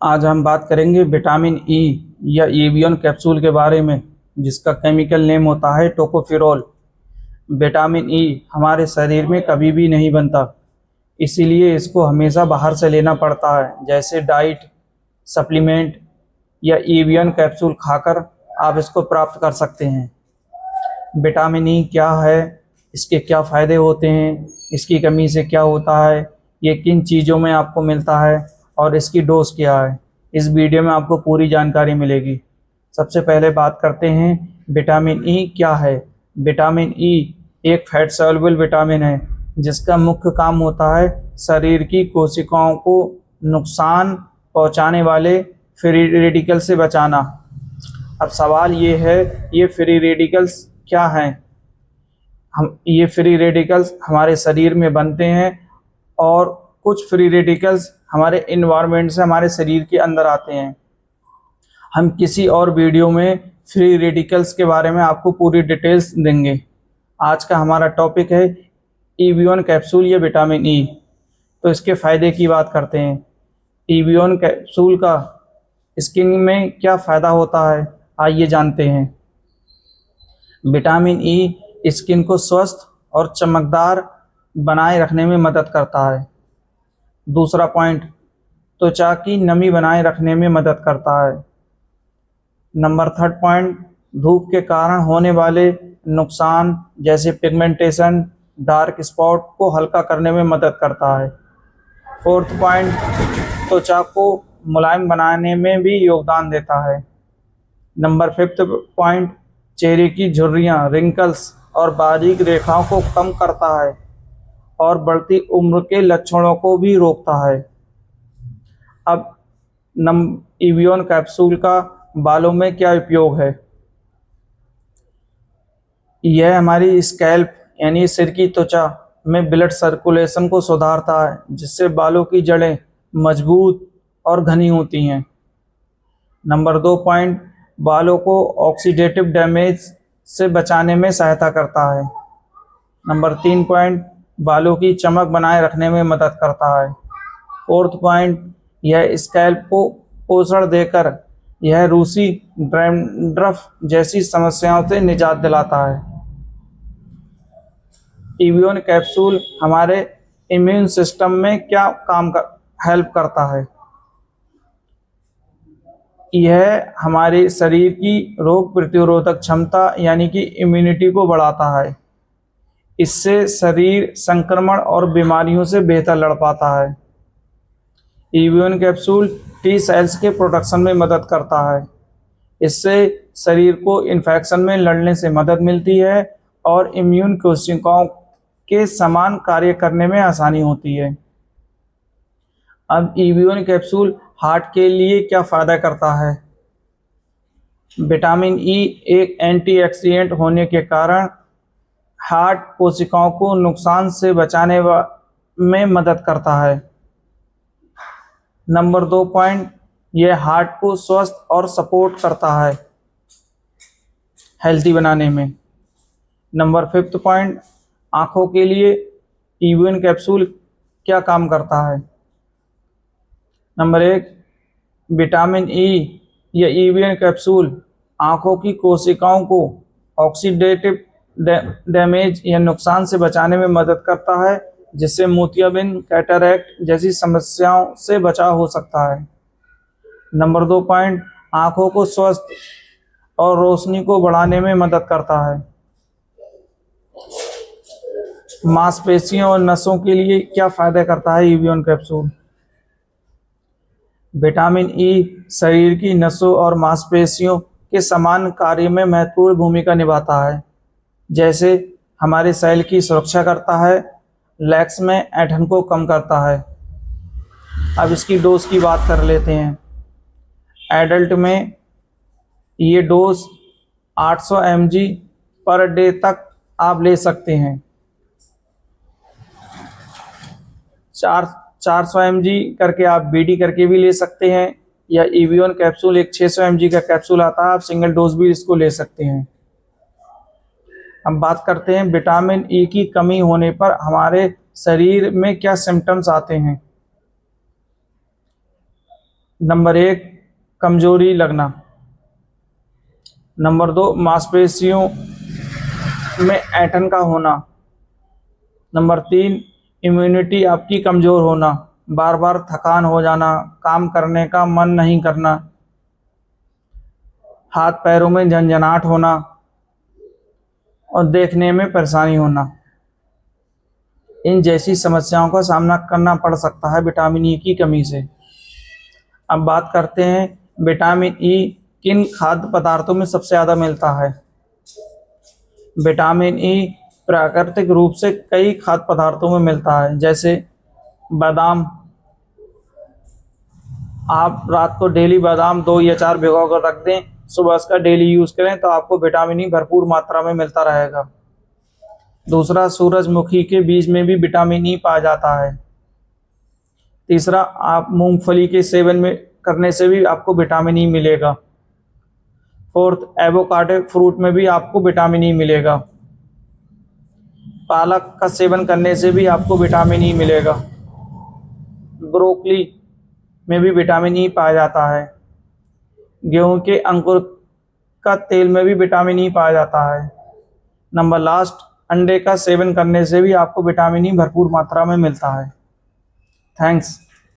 आज हम बात करेंगे विटामिन ई या एवियन कैप्सूल के बारे में, जिसका केमिकल नेम होता है टोकोफेरोल। विटामिन ई हमारे शरीर में कभी भी नहीं बनता, इसीलिए इसको हमेशा बाहर से लेना पड़ता है, जैसे डाइट, सप्लीमेंट या एवियन कैप्सूल खाकर आप इसको प्राप्त कर सकते हैं। विटामिन ई क्या है, इसके क्या फ़ायदे होते हैं, इसकी कमी से क्या होता है, ये किन चीज़ों में आपको मिलता है और इसकी डोज क्या है, इस वीडियो में आपको पूरी जानकारी मिलेगी। सबसे पहले बात करते हैं विटामिन ई क्या है। विटामिन ई एक फैट सॉल्युबल विटामिन है, जिसका मुख्य काम होता है शरीर की कोशिकाओं को नुकसान पहुंचाने वाले फ्री रेडिकल से बचाना। अब सवाल ये है, ये फ्री रेडिकल्स क्या हैं? ये फ्री रेडिकल्स हमारे शरीर में बनते हैं और कुछ फ्री रेडिकल्स हमारे इन्वायरमेंट से हमारे शरीर के अंदर आते हैं। हम किसी और वीडियो में फ्री रेडिकल्स के बारे में आपको पूरी डिटेल्स देंगे। आज का हमारा टॉपिक है एवियन कैप्सूल या विटामिन ई। तो इसके फ़ायदे की बात करते हैं। एवियन कैप्सूल का स्किन में क्या फ़ायदा होता है, आइए जानते हैं। विटामिन ई स्किन को स्वस्थ और चमकदार बनाए रखने में मदद करता है। दूसरा पॉइंट, त्वचा की नमी बनाए रखने में मदद करता है। नंबर थर्ड पॉइंट, धूप के कारण होने वाले नुकसान जैसे पिगमेंटेशन, डार्क स्पॉट को हल्का करने में मदद करता है। फोर्थ पॉइंट, त्वचा को मुलायम बनाने में भी योगदान देता है। नंबर फिफ्थ पॉइंट, चेहरे की झुर्रियाँ, रिंकल्स और बारीक रेखाओं को कम करता है और बढ़ती उम्र के लक्षणों को भी रोकता है। अब एवियन कैप्सूल का बालों में क्या उपयोग है। यह हमारी स्कैल्प यानी सिर की त्वचा में ब्लड सर्कुलेशन को सुधारता है, जिससे बालों की जड़ें मजबूत और घनी होती हैं। नंबर 2 पॉइंट, बालों को ऑक्सीडेटिव डैमेज से बचाने में सहायता करता है। नंबर 3 पॉइंट, बालों की चमक बनाए रखने में मदद करता है। फोर्थ पॉइंट, यह स्कैल्प को पोषण देकर यह रूसी डैंड्रफ जैसी समस्याओं से निजात दिलाता है। एवियन कैप्सूल हमारे इम्यून सिस्टम में क्या हेल्प करता है। यह हमारे शरीर की रोग प्रतिरोधक क्षमता यानी कि इम्यूनिटी को बढ़ाता है। इससे शरीर संक्रमण और बीमारियों से बेहतर लड़ पाता है। एवियन कैप्सूल टी सेल्स के प्रोडक्शन में मदद करता है। इससे शरीर को इन्फेक्शन में लड़ने से मदद मिलती है और इम्यून कोशिकाओं के समान कार्य करने में आसानी होती है। अब एवियन कैप्सूल हार्ट के लिए क्या फ़ायदा करता है। विटामिन ई एक एंटीऑक्सीडेंट होने के कारण हार्ट कोशिकाओं को नुकसान से बचाने में मदद करता है। नंबर 2 पॉइंट, यह हार्ट को स्वस्थ और सपोर्ट करता है हेल्दी बनाने में। नंबर 5 पॉइंट, आँखों के लिए एवियन कैप्सूल क्या काम करता है। नंबर 1, विटामिन ई या एवियन कैप्सूल आँखों की कोशिकाओं को ऑक्सीडेटिव डैमेज या नुकसान से बचाने में मदद करता है, जिससे मोतियाबिंद, कैटरैक्ट जैसी समस्याओं से बचाव हो सकता है। नंबर 2 पॉइंट, आँखों को स्वस्थ और रोशनी को बढ़ाने में मदद करता है। मांसपेशियों और नसों के लिए क्या फ़ायदा करता है एवियन कैप्सूल। विटामिन ई शरीर की नसों और मांसपेशियों के समान कार्य में महत्वपूर्ण भूमिका निभाता है, जैसे हमारे सेल की सुरक्षा करता है, लेग्स में ऐंठन को कम करता है। अब इसकी डोज की बात कर लेते हैं। एडल्ट में ये डोज 800 mg पर डे तक आप ले सकते हैं। 400 mg करके आप बीडी करके भी ले सकते हैं, या एवियन कैप्सूल एक 600 mg का कैप्सूल आता है, आप सिंगल डोज भी इसको ले सकते हैं। हम बात करते हैं विटामिन ई की कमी होने पर हमारे शरीर में क्या सिम्टम्स आते हैं। नंबर 1, कमजोरी लगना। नंबर 2, मांसपेशियों में ऐंठन का होना। नंबर 3, इम्यूनिटी आपकी कमज़ोर होना, बार बार थकान हो जाना, काम करने का मन नहीं करना, हाथ पैरों में झंझनाहट होना और देखने में परेशानी होना। इन जैसी समस्याओं का सामना करना पड़ सकता है विटामिन ई की कमी से। अब बात करते हैं विटामिन ई किन खाद्य पदार्थों में सबसे ज़्यादा मिलता है। विटामिन ई प्राकृतिक रूप से कई खाद्य पदार्थों में मिलता है, जैसे बादाम। आप रात को डेली बादाम 2 या 4 भिगो कर रख दें, सुबह उसका डेली यूज़ करें तो आपको विटामिन ई भरपूर मात्रा में मिलता रहेगा। दूसरा, सूरजमुखी के बीज में भी विटामिन ई पाया जाता है। तीसरा, आप मूंगफली के सेवन में करने से भी आपको विटामिन ई मिलेगा। फोर्थ, एवोकाडो फ्रूट में भी आपको विटामिन ई मिलेगा। पालक का सेवन करने से भी आपको विटामिन ई मिलेगा। ब्रोकली में भी विटामिन ई पाया जाता है। गेहूं के अंकुर का तेल में भी विटामिन ई पाया जाता है। नंबर लास्ट, अंडे का सेवन करने से भी आपको विटामिन ई भरपूर मात्रा में मिलता है। थैंक्स।